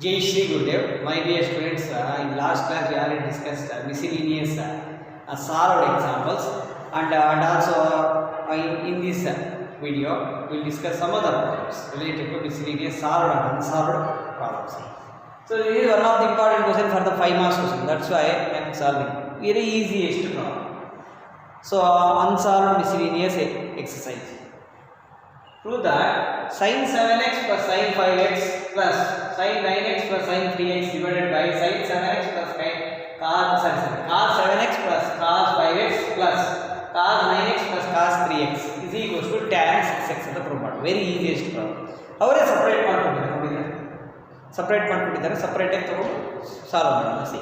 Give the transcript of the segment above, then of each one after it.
Jai Shri Gurudev, my dear students, in last class we already discussed miscellaneous solved examples and also in this video we will discuss some other problems related to miscellaneous solved and unsolved problems. So this is one of the important question for the 5 marks question, that's why I am solving. Very easiest problem. So unsolved miscellaneous exercise. Prove that sin 7x plus sin 5x plus sin 9x plus sin 3x divided by sin 7x plus cos 7x plus cos 5x plus cos 9x plus cos 3x is equals to tan 6x ಅಂತ prove ಮಾಡಿ. Very easiest problem. ಅವರೇ separate ಮಾಡ್ಕೊಂಡಿದ್ದಾರೆ, separate ಆಗಿ ತಗೊಂಡು solve ಮಾಡೋಣ. See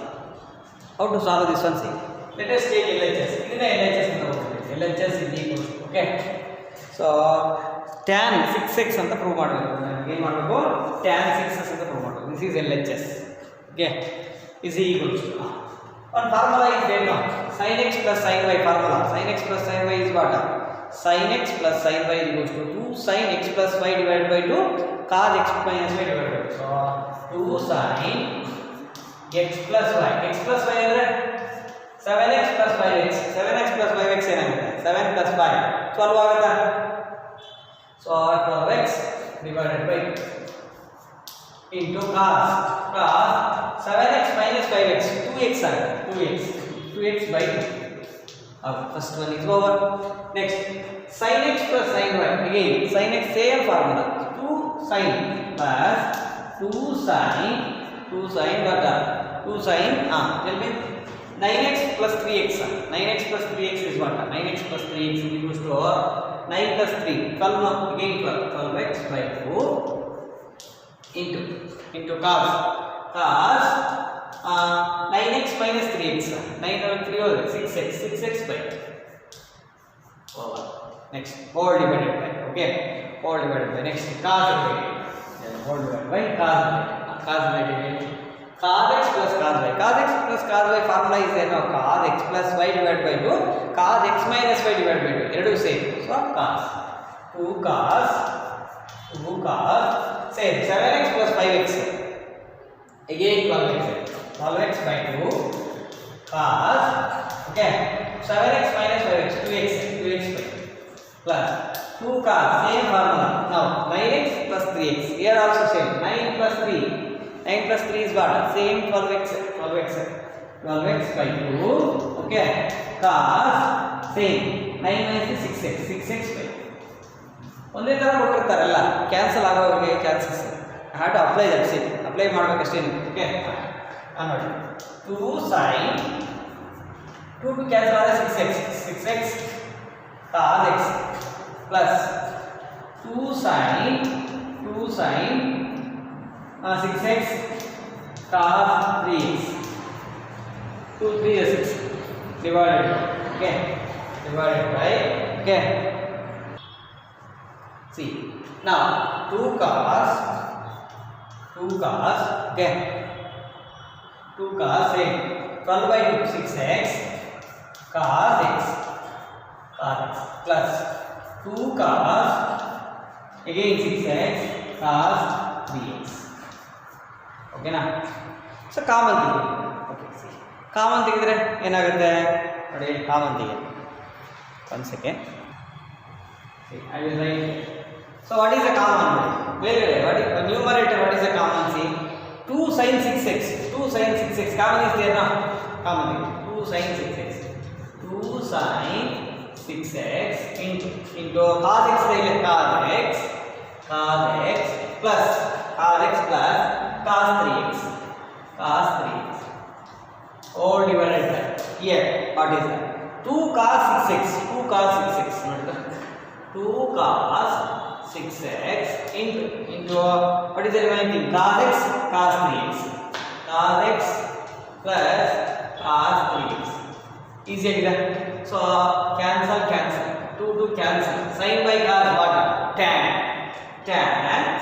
how to solve this one. See let us take LHS. ಇದನ್ನ LHS ಅಂತ ತಗೊಳ್ತೀವಿ. LHS is equals to okay. So tan 6x ಅಂತ ಪ್ರೂವ್ ಮಾಡಬೇಕು. ಏನು ಮಾಡಬೇಕು? tan 6x ಅಂತ ಪ್ರೂವ್ ಮಾಡಬೇಕು. This is LHS. Okay, is equals to one formula is there now. Sin x plus sin y formula. Sin x plus sin y is what? Sin x plus sin y is equals to 2 sin x plus y divided by 2 cos x minus y divided by 2. So 2 sin x plus y. X plus y ಅಂದ್ರೆ 7x plus 5x. 7x plus 5x ಏನಾಗುತ್ತೆ? 7 plus 5 12 ಆಗುತ್ತಾ? So 12x divided by into cos 7x minus 5x 2x ಆಗುತ್ತೆ. 2x by 2. First one is over. Next sin x plus sin y. Again sin x same formula. 2 sin plus 2 sin what? 2 sin tell me 9x plus 3x. 9x plus 3x is what? 9x plus 3x is equals to 9 plus 3 12 no? Again 12x by 4 into cos 9x minus 3x. 9 over 3 over 6x by over. Next whole divided by, okay, whole divided by. Next cos whole divided by cos divided cos x plus cos y. Cos x plus cos y formula is there now. Cos x plus y divided by 2 cos x minus y divided by 2 ಎರಡು same. So cos 2 cos same 7x plus 5x again 12x by 2 cos okay 7x minus 5x 2x by plus 2 cos same formula. Now 9x plus 3x here also same 9 plus 3 is what? Same 12x by 2 okay cos same 9 minus 6x by ಒಂದೇ ತರ ಕೊಟ್ಟಿರ್ತಾರಲ್ಲ, cancel ಆಗೋರಿಗೆ chances. Have to apply that. See apply ಮಾಡಬೇಕಷ್ಟೇ ನೀವು. Okay ನೋಡಿ 2 sin 2 cancel ಆದರೆ 6x cos x plus 2 sin 6x cos 3x 2 3 is 6 divided by okay. See now 2 cos okay 2 cos same 12 by 2 6x cos x plus 2 cos again 6x cos 3x okay na. So common ತೆಗೆದು okay. See common ತೆಗೆದ್ರೆ ಏನಾಗುತ್ತೆ ನೋಡಿ. common ತೆಗೆದು 1 second. See I will write. So what is the common? Wait. What is the numerator? What is the common? See 2 sin 6x common is there now. Common 2 sin 6x into cos x plus cos 3x all divided by here what is that? 2 cos 6x 2 cos 6x into what is the remaining thing? Cos x cos 3x plus cos 3x easy agida. So cancel 2 cancel sin by cos what? tan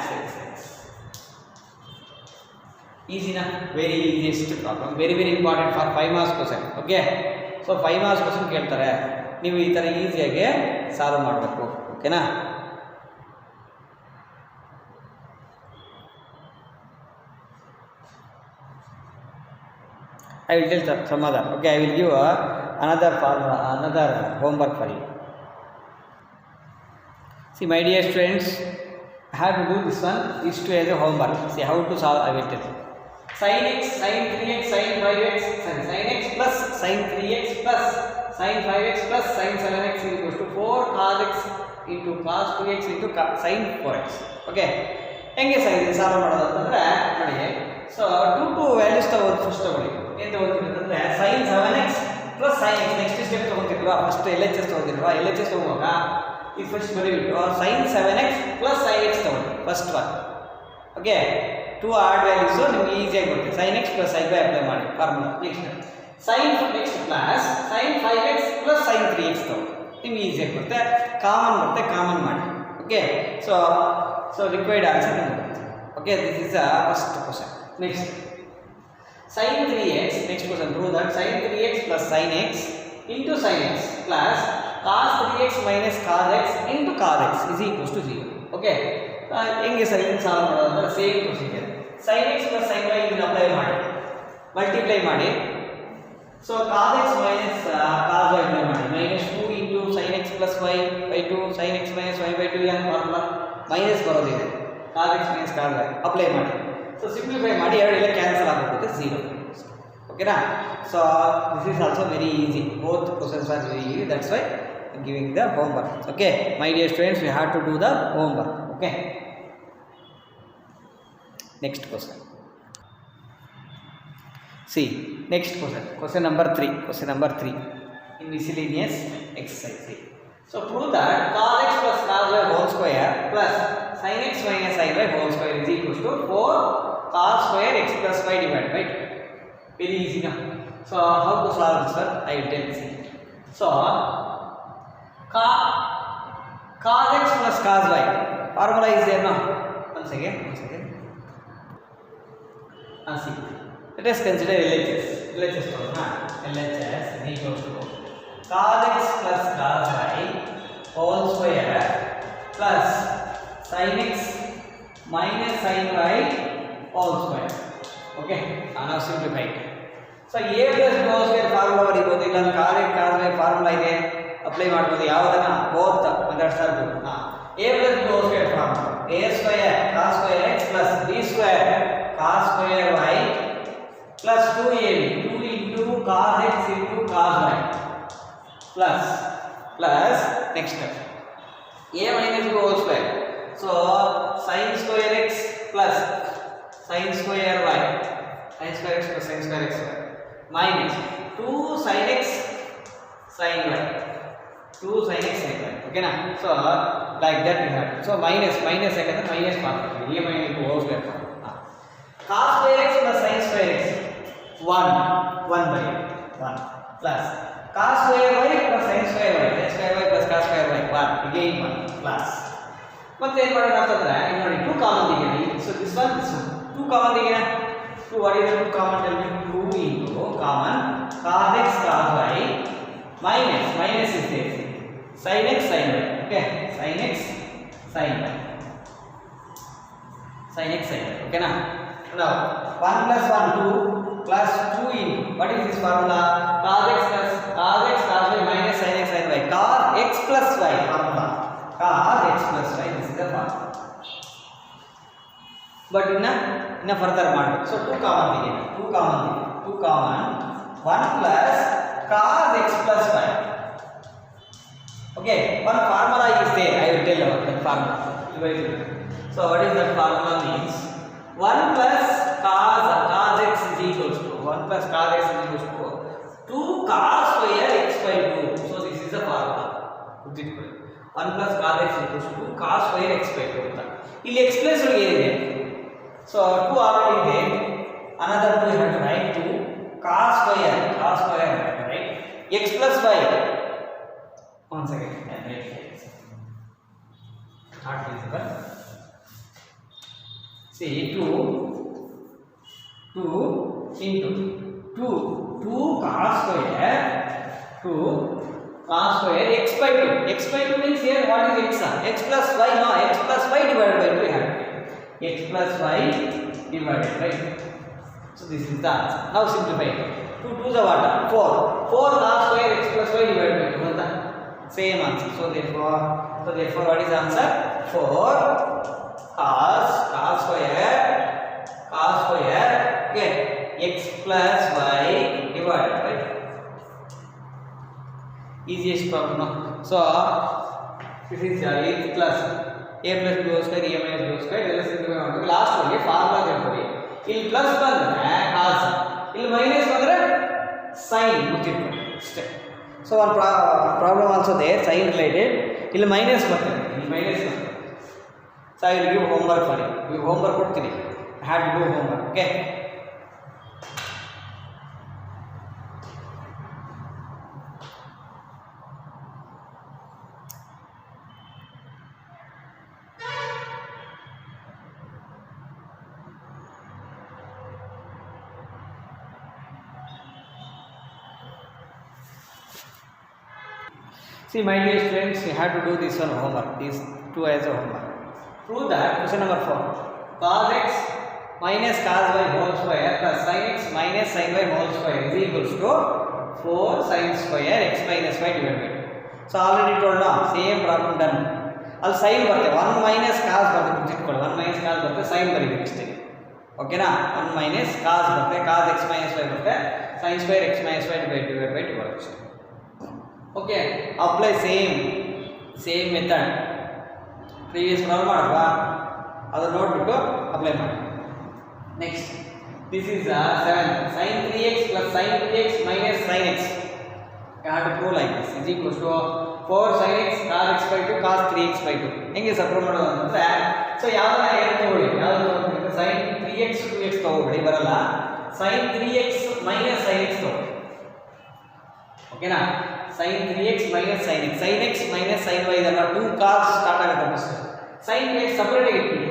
6x. Easy na. Very easiest problem. Very important for 5 marks question. Okay, so 5 marks question ಕೇಳ್ತಾರೆ, ನೀವು ಈ ತರ ಈಸಿಯಾಗಿ solve ಮಾಡಬೇಕು. ಓಕೆನಾ? I will tell some other. Okay, I will give another formula, another homework for you. See, my dear students, I have to do this one. This two as a homework. See how to solve. I will tell you. Sin x, sin 3x, sin 5x, sin x plus sin 3x plus sin 5x plus sin 7x is equals to 4 cos x into cos 2x into sin 4x. Okay. ಹೆಂಗೆ sir ಇದು solve ಮಾಡೋದು ಅಂತಂದ್ರೆ ನೋಡಿ, so two values ತಗೋದು first ತಗೊಳ್ಳಿ. ಏನು ತಗೋತೀರಂತಂದ್ರೆ sin 7x plus sin x next step ತಗೋತಿಲ್ವಾ, ಫಸ್ಟ್ LHS ತಗೋತಿಲ್ವಾ, LHS ತಗೋವಾಗ ಇದು ಫಸ್ಟ್ ಬರೀಬಿಟ್ಟು sin 7x plus sin x ತಗೊಳ್ಳಿ first one. Okay, to add values ನಿಮ್ಗೆ ಈಸಿಯಾಗಿ ಬರುತ್ತೆ. sin x plus sin y apply ಮಾಡಿ formula. Next plus sin 5x plus sin 3x ತಗೊಳ್ಳಿ, ನಿಮ್ಗೆ ಈಸಿಯಾಗಿ ಬರುತ್ತೆ. ಕಾಮನ್ ಬರುತ್ತೆ, ಕಾಮನ್ ಮಾಡಿ. Okay, so required answer. Okay, this is the first question. Next, sin 3x. Next question, prove that sin 3x plus sin x into sin x plus cos 3x minus cos x into cos x is equals to 0. Okay, ಹೆಂಗೆ sir ಇದನ್ನು solve ಮಾಡೋದು ಅಂದ್ರೆ same procedure. sin x plus sin y ಇದನ್ನು apply ಮಾಡಿ, multiply ಮಾಡಿ. So cos x minus cos y apply ಮಾಡಿ, minus 2 into sin x plus y by 2 sin x minus y by 2 ಏನು formula minus ಬರೋದಿದೆ. cos x minus cos y apply ಮಾಡಿ. So simplify ಮಾಡಿ, ಎರಡು ಇಲ್ಲ cancel ಆಗುತ್ತೆ, 0. ಓಕೆನಾ? So this is also very easy. Both questions are very easy. That's why giving the homework. Okay my dear students, we have to do the homework. Okay, next question. See, next question number 3. Question number 3 in miscellaneous exercise. See. So prove that cos x plus cos y whole square plus sin x minus sin y whole square is equals to 4 cos square x plus y divided by 2. Very easy now. So how to solve this one? I will tell you. So cos x plus cos y formula is there now. Once again. See. Let us consider LHS. LHS is equals to cos x plus cos y whole square plus sin x minus sin y whole square. Okay, now simplify it. So a plus b whole square formula ಬರೀಬಹುದು, ಇಲ್ಲ cos x cos y formula ಇದೆ, apply ಮಾಡಬಹುದು. ಯಾವುದನ್ನ both methods are good. a plus b whole square formula, a square cos square x plus b square cos square y plus 2ab 2 into cos x into cos y plus next step a minus b whole square. So sin square x plus sin square y, sin square x plus sin square x minus 2 sin x sin y, 2 sin x sin y. Okay na? So like that we have. So minus ಯಾಕಂದ್ರೆ minus ಮಾಡ್ತೀವಿ, a minus b whole square cos square x plus sin square x 1 by 1 plus cos square y plus sin square y, sin square y plus cos square y 1 again 1 plus. ಮತ್ತೆ ಏನು ಮಾಡೋಣ ಅಂತಂದ್ರೆ ಇಲ್ಲಿ ನೋಡಿ 2 common ತೆಗೆಯಿರಿ. So this one 2 common ತೆಗೆಯಿರಿ. 2 what is the 2 common? tell me. 2 into common cos x cos y minus is there, sin x sin y. Okay, sin x sin y, sin x sin y. Okay na? Now 1 plus 1 2 plus 2 into what is this formula? cos x cos y minus sin x sin y, cos x plus y formula, cos x plus y, this is the formula. But inna further ಮಾಡಬೇಕು. So 2 common ತೆಗೆಯಿರಿ, 2 common 1 plus cos x plus y. Okay, one formula is there, I will tell about that formula. So what is that formula means? 1 plus cos x is equals to 1 plus cos x is equals to 2 cos square x by 2. So this is the formula. 1 plus cos x is equals to 2 cos square x by 2 ಅಂತ. ಇಲ್ಲಿ x plus ಒಳಗೆ ಏನಿದೆ? So 2 already there. Another 2 you have to write 2 cos square right? X plus y. One second. Not visible. See 2 into 2 cos square x by 2. X by 2 means here what is x? X plus y, no, x plus y divided by 2 we have. X plus y divided by 2. So this is the answer. Now simplify it. 2 2 the what? 4. 4 cos square x plus y divided by 2 anta same answer. So therefore what is the answer? 4 cos square okay x plus y divided by 2. Easiest problem, no? So this is 8th class. A plus b square a minus b square ಎಲ್ಲ simplify ಮಾಡಬೇಕು. Last ಅಲ್ಲಿ formula ಹೇಳ್ಕೊಡಿ. ಇಲ್ಲಿ plus ಬಂದ್ರೆ cos, ಇಲ್ಲಿ minus ಬಂದ್ರೆ sin ಮುಚ್ಚಿಟ್ಕೊಳ್ಳಿ ಅಷ್ಟೇ. So ಒಂದು problem also there sin related. ಇಲ್ಲಿ ಮೈನಸ್ ಬರ್ತದೆ, so I will give homework for you homework ಕೊಡ್ತೀನಿ. I have to do homework. Okay, see my dear students, you have to do this one homework, these two as a homework. Prove that question number 4, cos x minus cos y whole square plus sin x minus sin y whole square is equals to 4 sin square x minus y divided by 2. So already told now, same problem done. ಅಲ್ಲಿ sin ಬರುತ್ತೆ 1 minus cos ಬರುತ್ತೆ, ಗುರ್ತಿಟ್ಕೊಳ್ಳಿ 1 minus cos ಬರುತ್ತೆ, sin ಬರೀಬೇಕು ಅಷ್ಟೇ. ಓಕೆನಾ, 1 minus cos ಬರುತ್ತೆ, cos x minus y ಬರುತ್ತೆ, sin square x minus y divided by 2 ಬರುತ್ತೆ. Okay, apply same method. Previous problem ಮಾಡಲ್ವಾ, ಅದು ನೋಡ್ಬಿಟ್ಟು ಅಪ್ಲೈ ಮಾಡಿ. Next this is 7 sin 3x plus sin 3x minus sin x. You have to prove like this is equals to 4 sin x cos x by 2 cos 3x by 2. ಹೆಂಗೆ ಸಪ್ರೂವ್ ಮಾಡೋದು ಅಂತಂದ್ರೆ, so ಯಾವ್ದನ್ನ ಏನು ತಗೊಳ್ಳಿ, ಯಾವ್ದು sin 3x 2x ತಗೋಬೇಡಿ, ಬರಲ್ಲ. sin 3x minus sin x ತಗೊಳ್ಳಿ. ಓಕೆನಾ, sin 3x minus sin x, sin x minus sin y ಇದೆಲ್ಲ 2 cos ಸ್ಟಾರ್ಟ್ ಆಗುತ್ತೆ ಫಸ್ಟ್. sin x ಸಪರೇಟ್ ಆಗಿ ಇಟ್ಬಿಡಿ,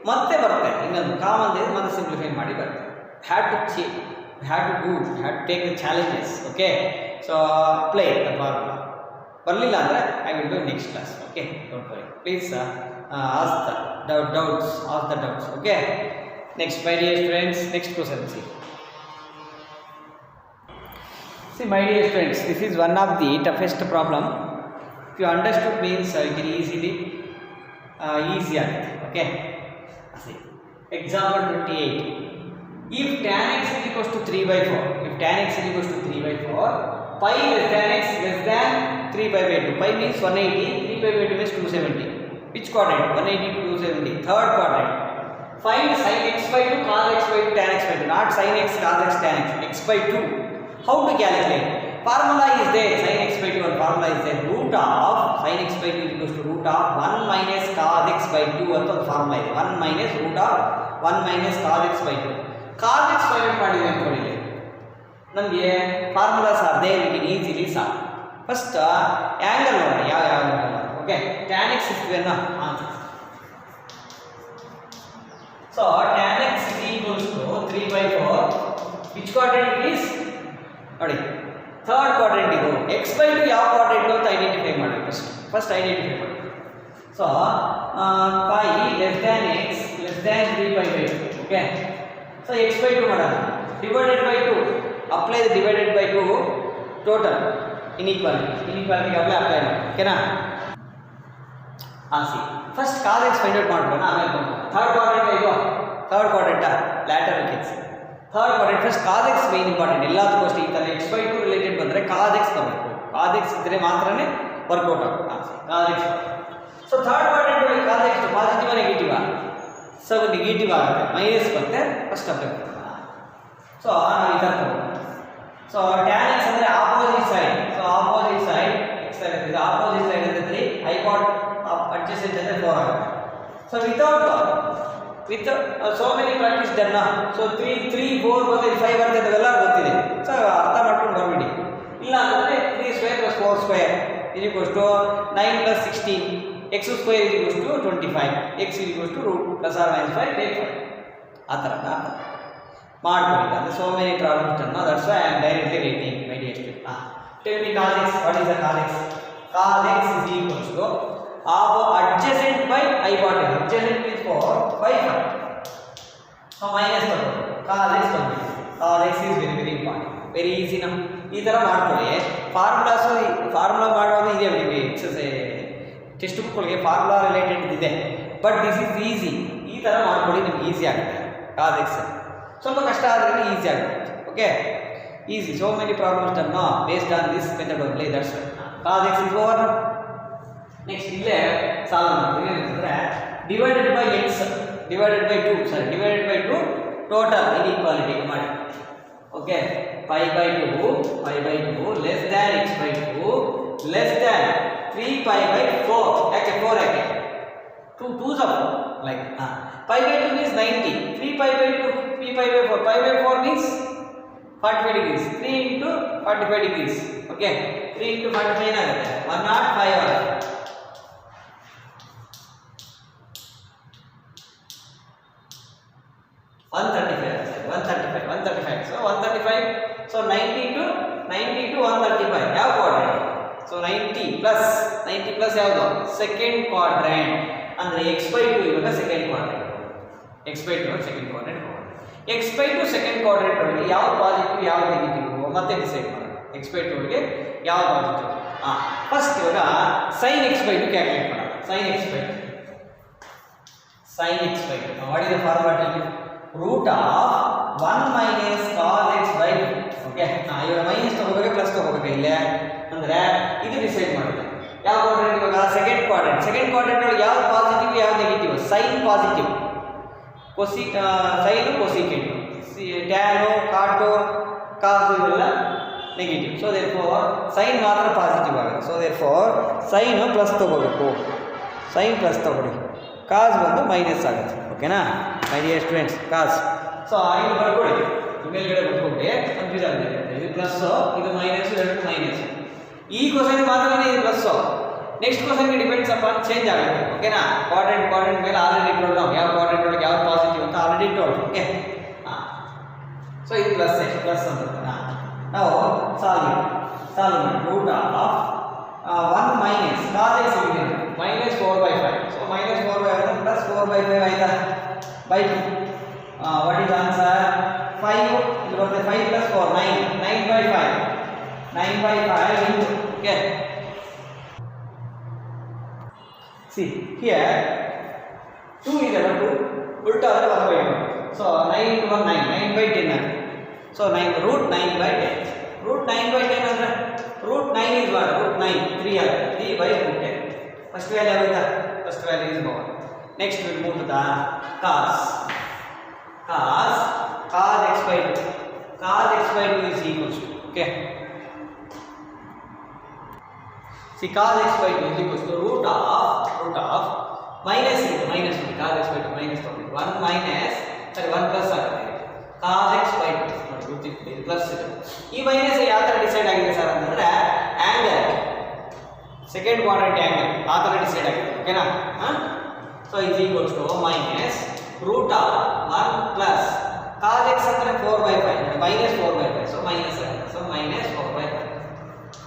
ಮತ್ತೆ ಬರುತ್ತೆ ಇನ್ನೊಂದು ಕಾಮನ್ ಇದೆ, ಮತ್ತೆ ಸಿಂಪ್ಲಿಫೈ ಮಾಡಿ ಬರುತ್ತೆ. Have to take the challenges. Okay, so apply the formula. ಬರಲಿಲ್ಲ ಅಂದರೆ I will do next class. Okay, don't worry, please ask the doubts. Okay, next my dear students, next question. See my dear friends, this is one of the toughest problem. If you understood means you can easy okay. See example 28. If tan x is equals to 3 by 4, pi less than x less than 3 pi by 2. Pi means 180, 3 pi by 2 means 270. Which quadrant? 180 to 270. Third quadrant. Find sin x by 2 cos x by 2 tan x by 2. Not sin x cos x tan x. X by 2. How to calculate? Formula is there, sin x by 2 and formula is there. Root of sin x by 2 is equals to root of 1 minus cos x by 2 ಅಂತ ಒಂದು formula ಇದೆ. 1 minus root of 1 minus cos x by 2. cos x by 2 ಮಾಡಿದ್ರೆ ಅನ್ಕೊಳ್ಳಿ, ನಮಗೆ formulas are there, we can easily solve. First angle ನೋಡೋಣ, ಯಾವ angle. Okay, tan x ಇಷ್ಟೇನಾ answer. So tan x is equals to 3 by 4. which quadrant it is? ನೋಡಿ, third quadrant ಇದು. x by 2 ಯಾವ quadrant ಅಂತ ಐಡೆಂಟಿಫೈ ಮಾಡಬೇಕು. First identify ಮಾಡಿ. So pi less than x less than 3 pi by 2. Okay, so x by 2 ಮಾಡೋಣ. Divided by 2, apply the divided by 2 total ಇನ್ಇಕ್ವಾಲಿಟಿಗೆ apply ಮಾಡಿ. ಓಕೆನಾ, see first cos x find out ಮಾಡೋಣ, ಆಮೇಲೆ third quadrant ಇದು. Third ಕ್ವಾಡ್ರೆಂಟಾ lateral case. Third quadrant first cos x main important. ಎಲ್ಲದಕ್ಕೂ ಅಷ್ಟೇ, ಈ ಥರ x by 2 ರಿಲೇಟೆಡ್ ಬಂದರೆ cos x ತಗೋಬೇಕು. cos x ಇದ್ದರೆ ಮಾತ್ರನೇ ವರ್ಕೌಟ್ ಆಗುತ್ತೆ. cos x. So third quadrant ಒಳಗೆ cos x positive negative, so negative ಆಗುತ್ತೆ, ಮೈನಸ್ ಬರುತ್ತೆ. ಫಸ್ಟ್ ಅಪ್ಲೈ ಮಾಡೋಣ. ಸೊ ನಾವು ಈ ಥರ ತಗೋಣ. ಸೊ tan x ಅಂದರೆ opposite side. So opposite side x side ಇದೆ, ಆಪೋಸಿಟ್ ಸೈಡ್ ಅಂದರೆ 3, ಹೈಪಾಟ್ ಅಡ್ಜಸೆಂಟ್ ಅಂದರೆ 4 ಆಗುತ್ತೆ. So with so many practice done. So 3 4 ಬಂದರೆ 5 ಬರ್ತದೆ, ಅದೆಲ್ಲ ಗೊತ್ತಿದೆ. ಸೊ ಅರ್ಥ ಮಾಡ್ಕೊಂಡು ಬಂದ್ಬಿಡಿ. ಇಲ್ಲ ಅಂದರೆ 3 square plus 4 square is equals to 9 plus 16. x square is equals to 25. x is equals to root plus or minus 5 take 5. ಆ ಥರ ಮಾಡ್ಕೊಳ್ಳಿ. ಅಂದರೆ so many problems done. That's why I am directly writing my dear student. Tell me cos x. What is the cos x? cos x is equals to adjacent by hypotenuse. Adjacent means 4 by 5. So minus cos x is very important. Very easy ನಾವು ಈ ಥರ ಮಾಡ್ಕೊಳ್ಳಿ. Formula ಮಾಡೋದು ಇದೆ ನಿಮಗೆ text ಬುಕ್ಗಳಿಗೆ formula related ಇದೆ, but this is easy. ಈ ಥರ ಮಾಡ್ಕೊಳ್ಳಿ, ನಿಮ್ಗೆ ಈಸಿ ಆಗುತ್ತೆ. ಕಾಸ್ ಎಕ್ಸ್ ಸ್ವಲ್ಪ ಕಷ್ಟ ಆದರೆ ಈಸಿ ಆಗುತ್ತೆ. Okay, easy. So many problems done based on this method only. That's cos x is over. Next ಇಲ್ಲೇ ಸಾಲ್ವ್ ಮಾಡ್ತೀವಿ. ಏನಂತಂದರೆ divided by x divided by 2 total inequality ಮಾಡಿ. Okay, 5/2 less than x/2 less than 3π/4. ಯಾಕೆ 4 ಯಾಕೆ 2 2s are like π/2 means 90, 3π/2 3π/4, π/4 means 45 degrees, 3 into 45 degrees. Okay, 3 into 45 ಆಗುತ್ತೆ 105 ಆಗುತ್ತೆ. 135. So 135. So 90 to 135. ಯಾವ quadrant? So 90 plus ಯಾವುದು? Second quadrant. ಅಂದರೆ x/2 ಇವಾಗ second quadrant. x/2 second quadrant. x/2 second quadrant ಒಳಗೆ ಯಾವ ಪಾಸಿಟಿವ್ ಯಾವ ನೆಗೆಟಿವ್ ಮತ್ತೆ ಡಿಸೈಡ್ ಮಾಡೋಣ. x/2 ಒಳಗೆ ಯಾವ ಪಾಸಿಟಿವ್? ಫಸ್ಟ್ ಇವಾಗ sin x/2 ಕ್ಯಾಲ್ಕುಲೇಟ್ ಮಾಡೋಣ. sin x/2 what is the formula? Root of 1 minus cos x/2. Okay, ಇವಾಗ ಮೈನಸ್ ತಗೋಬೇಕು ಪ್ಲಸ್ ತಗೋಬೇಕು ಇಲ್ಲೇ. ಅಂದರೆ ಇದು ಡಿಸೈಡ್ ಮಾಡುತ್ತೆ ಯಾವ ಕ್ವಾಡ್ರೆಂಟ್. ಇವಾಗ ಸೆಕೆಂಡ್ ಕ್ವಾಡ್ರೆಂಟ್ ಒಳಗೆ ಯಾವ ಪಾಸಿಟಿವ್ ಯಾವ negative? Sine positive, sine cosecant, tan cot cos ಇವೆಲ್ಲ negative. So therefore sine ಮಾತ್ರ ಪಾಸಿಟಿವ್ ಆಗುತ್ತೆ. So therefore sine plus ತೊಗೋಬೇಕು. ಸೈನ್ ಪ್ಲಸ್ ತೊಗೊಳ್ಳಿ, ಕಾಸ್ ಬಂದು ಮೈನಸ್ ಆಗುತ್ತೆ. ಓಕೆನಾ my dear students? Cos. So ಇಲ್ಲಿ ಬರ್ಕೊಳ್ಳಿ, ಮೇಲ್ಗಡೆ ಬರ್ಕೊಂಡೆ ಕನ್ಫ್ಯೂಸ್ ಆಗಿದೆ. ಇದು ಪ್ಲಸ್ಸು, ಇದು ಮೈನಸ್, ಎರಡು ಮೈನಸ್. ಈ ಕ್ವಶನ್ ಮಾತ್ರನೇ ಇದು ಪ್ಲಸ್ಸು. ನೆಕ್ಸ್ಟ್ ಕ್ವಶನ್ಗೆ ಡಿಪೆಂಡ್ಸ್ ಅಪಾನ್ ಚೇಂಜ್ ಆಗುತ್ತೆ. ಓಕೆನಾ? ಕ್ವಾಡ್ರೆಂಟ್ ಮೇಲೆ ಆಲ್ರೆಡಿ ಟೋಲ್ಡ್ ನಾವು ಯಾವ ಕ್ವಾಡ್ರೆಂಟ್ ಒಳಗೆ ಯಾವ ಪಾಸಿಟಿವ್ ಅಂತ ಆಲ್ರೆಡಿ ಟೋಲ್ಡ್. ಓಕೆ, ಸೊ ಇದು ಪ್ಲಸ್ ಅಂತ ನಾವು ಸಾಲ್ವ್ ಮಾಡಿ. Root of 1 minus cos x minus 4/5. So minus 4/5 plus 4/5 ಆಯ್ತಾ ಬೈ 2. What is answer? 5. ಇದು ಬರುತ್ತೆ 5 plus 4 9/5 into. Okay, see here 2 is equal to ulta 1/2. So 9 into 1 9/10. So 9/10. Root 9/10 ಅಂದ್ರೆ root 9 is what? Root 9 3 ಆಗುತ್ತೆ. 3/10. First value ಆಗುತ್ತಾ? First value is 1. Next we move to the cos x/2. Cos x/2 is equals to, okay, see cos x/2 is equals to root of minus cos x/2 minus 1 minus 1 plus ಆಗುತ್ತೆ. cos x/2 plus ಈ minus ಯಾವ ಥರ decide ಆಗಿದೆ sir ಅಂತಂದರೆ angle, second quadrant angle ಆ ಥರ decide ಆಗಿದೆ. ಓಕೆನಾ? So is equals to minus root of 1 plus cos x ಅಂದರೆ 4/5 minus 4/5. ಸೊ ಮೈನಸ್ ಆಗುತ್ತೆ. So minus 4/5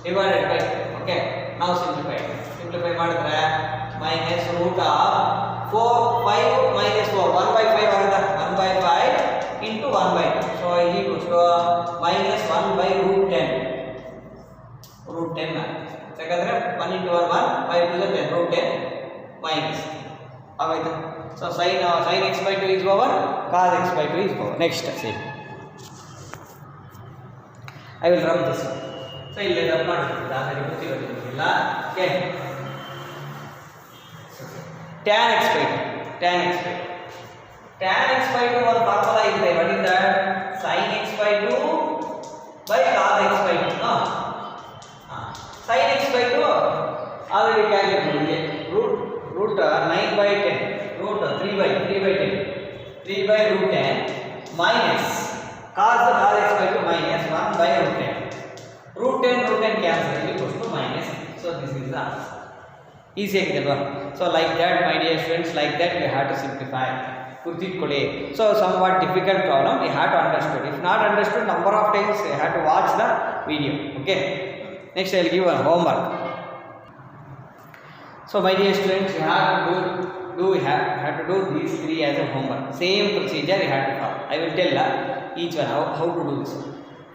divided by. Okay, ನಾವು ಸಿಂಪ್ಲಿಫೈ ಮಾಡಿದ್ರೆ ಮೈನಸ್ ರೂಟ್ ಆಫ್ 5 minus 4 1/5 ಆಗುತ್ತೆ. 1/5 into 1/2. So is equals to minus 1/√10. √10 ಯಾಕಂದರೆ 1 into 1 5 to the 10 √10 ಮೈನಸ್ ಆಗೋಯ್ತು. So sin x/2 is over, cos x/2 is over. Next see, I will rub this one. ಸೊ ಇಲ್ಲಿ rub ಮಾಡ್ತಿದ್ದ ಸರಿ ಗೊತ್ತಿರೋದಿಲ್ಲ. Okay, tan x/2 ಒಂದು formula ಇದೆ. What is that? sin x/2 by cos x/2. sin x/2 already calculate ಮಾಡಿದೆ. Root 9/10 root 3/10 3/√10 minus cos x/2 minus 1/√10. √10 cancel equals to minus. So this is the answer. Easy agidalva? So like that my dear students, like that we have to simplify. Kurtitkolli. So somewhat difficult problem we have to understood. If not understood, number of times you have to watch the video. Okay, next I will give a homework. So my dear students, you have to do these 3 as a homework. Same procedure you have to follow. I will tell each one how to do this.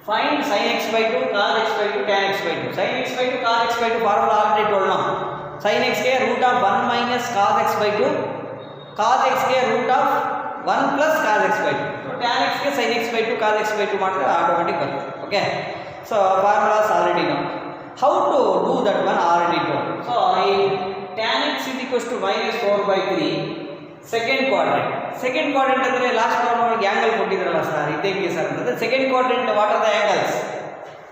Find sin x by 2, cos x by 2, tan x by 2. Sin x by 2, cos x by 2 formula already told now. Sin x के root of 1 minus cos x by 2, cos x के root of 1 plus cos x by 2. So tan x के sin x by 2, cos x by 2 ಮಾಡಿದ್ರೆ automatic ಬರುತ್ತೆ. Okay. So formulas already know. How to do that one already told. So tan x is equals to minus 4 by 3. Second quadrant. Second quadrant ಅಂದರೆ last problem ಒಳಗೆ angle ಕೊಟ್ಟಿದ್ರಲ್ಲ sir ಇದೇ sir ಅಂತಂದ್ರೆ second quadrant what are the angles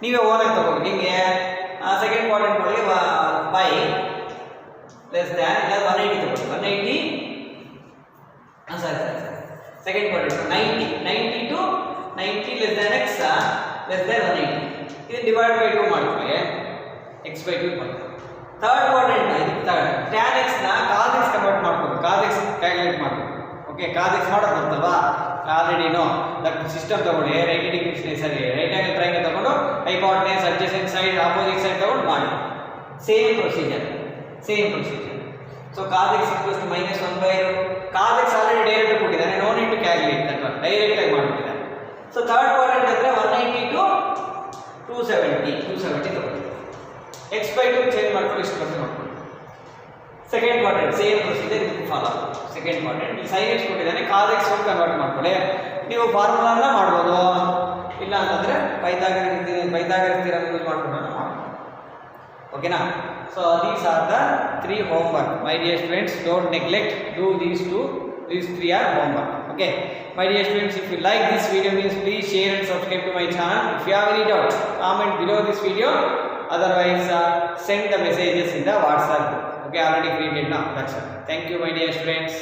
ನೀವೇ ಓನಾಗಿ ತಗೋಬೇಕು ನಿಮಗೆ second quadrant ಒಳಗೆ ಬೈ ಲೆಸ್ ದ್ಯಾನ್ ಇಲ್ಲ 180 ತಗೊಳ್ಳಿ 180 ಸರಿ second quadrant 90 to 90 less than x less than 180 ಇದು ಡಿವೈಡ್ ಬೈ 2 ಮಾಡ್ಕೊಳ್ಳಿ x by 2 ಮಾಡ್ಕೊಳ್ಳಿ ಥರ್ಡ್ ಕ್ವಾಡ್ರೆಂಟ್ ಇದು ಥರ್ಡ್ tan x ನ cos x ಕನ್ವರ್ಟ್ ಮಾಡ್ಕೊಳ್ಳಿ cos x ಕ್ಯಾಲ್ಕುಲೇಟ್ ಮಾಡ್ಕೊಳ್ಳಿ ಓಕೆ cos x ಮಾಡೋದು ಗೊತ್ತಲ್ವಾ ಆಲ್ರೆಡಿ ನೋ ದಟ್ ಸಿಸ್ಟಮ್ ತಗೊಳ್ಳಿ ರೈಟ್ ಡಿಗ್ರಿ ಸರಿ ರೈಟ್ ಆಂಗಲ್ ಟ್ರಯಾಂಗಲ್ ತಗೊಂಡು hypotenuse adjacent side opposite side ತಗೊಂಡು ಮಾಡಿ same procedure so cos x equals to minus 1 by cos x already direct ಕೊಟ್ಟಿದ್ದಾನೆ no need to calculate that one direct ಆಗಿ ಮಾಡಿಬಿಟ್ಟಿದ್ದಾನೆ so third quadrant ಅಂದ್ರೆ 180 to 270 ತಗೊಳ್ಳಿ x by 2 change ಮಾಡ್ಕೊಂಡು ಇಷ್ಟು ಬರ್ತೀವಿ ಮಾಡ್ಕೊಳ್ಳಿ ಸೆಕೆಂಡ್ ಕ್ವಾಡ್ರೆಂಟ್ ಸೇಮ್ ಪ್ರೊಸೀಜರ್ ಇದಕ್ಕೆ ಫಾಲೋ ಸೆಕೆಂಡ್ ಕ್ವಾಡ್ರೆಂಟ್ ಈ sin x ಕೊಟ್ಟಿದ್ದಾನೆ cos x ಕನ್ವರ್ಟ್ ಮಾಡ್ಕೊಳ್ಳಿ ನೀವು ಫಾರ್ಮುಲಾನ ಮಾಡ್ಬೋದು ಇಲ್ಲ ಅಂತಂದ್ರೆ ಪೈಥಾಗರಸ್ ಥಿಯರಮ್ ಯೂಸ್ ಮಾಡ್ಕೊಂಡು ಓಕೆನಾ so these are the 3 homework my dear students don't neglect do these 3 are homework okay my dear students if you like this video means please share and subscribe to my channel if you have any doubts comment below this video otherwise send the messages in the WhatsApp group okay already created now that's all thank you my dear students